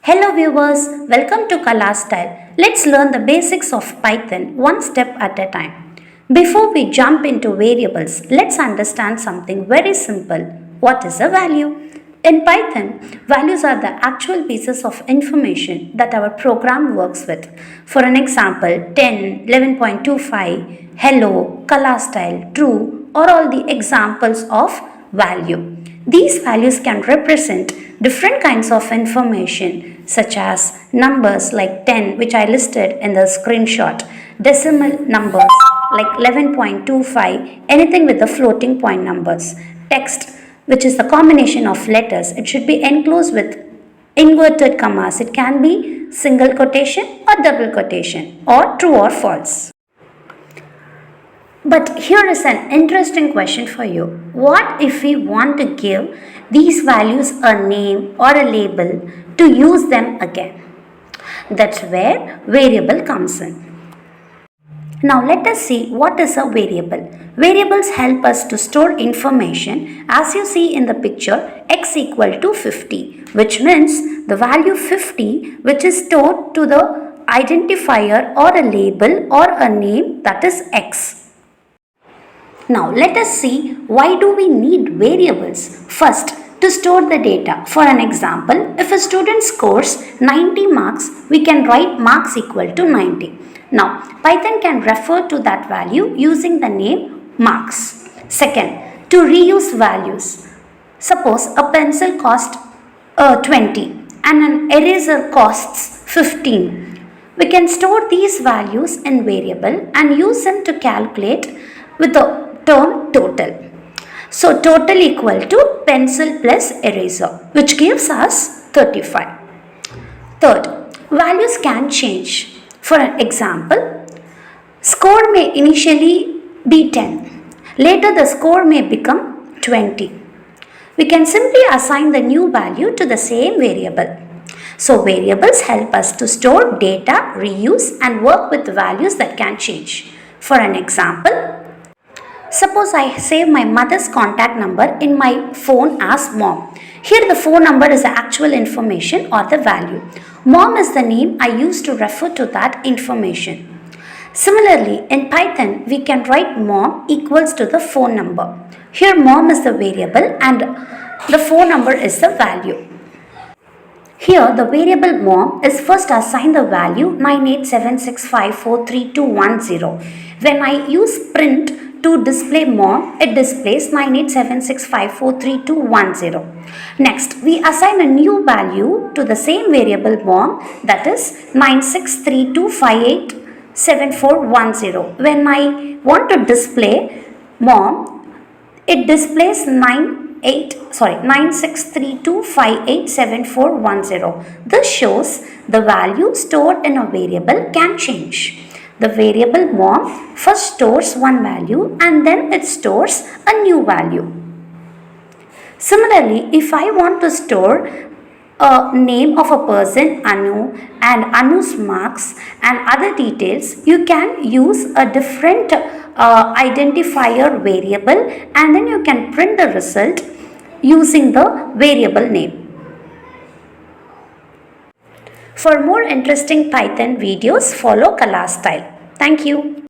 Hello viewers, welcome to Kala Style. Let's learn the basics of Python one step at a time. Before we jump into variables, let's understand something very simple. What is a value? In Python, values are the actual pieces of information that our program works with. For an example, 10, 11.25, hello, Kala Style, true, or all the examples of value. These values can represent different kinds of information such as numbers like 10, which I listed in the screenshot, decimal numbers like 11.25, anything with the floating point numbers, text, which is the combination of letters. It should be enclosed with inverted commas. It can be single quotation or double quotation, or true or false. But here is an interesting question for you. What if we want to give these values a name or a label to use them again? That's where variable comes in. Now let us see what is a variable. Variables help us to store information. As you see in the picture, x equal to 50, which means the value 50 which is stored to the identifier or a label or a name, that is x. Now let us see why do we need variables. First, to store the data. For an example, if a student scores 90 marks, we can write marks equal to 90. Now, Python can refer to that value using the name marks. Second, to reuse values. Suppose a pencil costs 20 and an eraser costs 15. We can store these values in variable and use them to calculate with the term total. So total equal to pencil plus eraser, which gives us 35. Third, values can change. For an example, score may initially be 10. Later the score may become 20. We can simply assign the new value to the same variable. So variables help us to store data, reuse and work with values that can change. For an example, suppose I save my mother's contact number in my phone as mom. Here the phone number is the actual information or the value. Mom is the name I use to refer to that information. Similarly, in Python, we can write mom equals to the phone number. Here mom is the variable and the phone number is the value. Here the variable mom is first assigned the value 9876543210. When I use print to display mom, it displays 9876543210. Next, we assign a new value to the same variable mom, that is 9632587410. When I want to display mom, it displays 9632587410. This shows the value stored in a variable can change. The variable mom first stores one value and then it stores a new value. Similarly, if I want to store a name of a person Anu and Anu's marks and other details, you can use a different identifier variable and then you can print the result using the variable name. For more interesting Python videos, follow Kala Style. Thank you.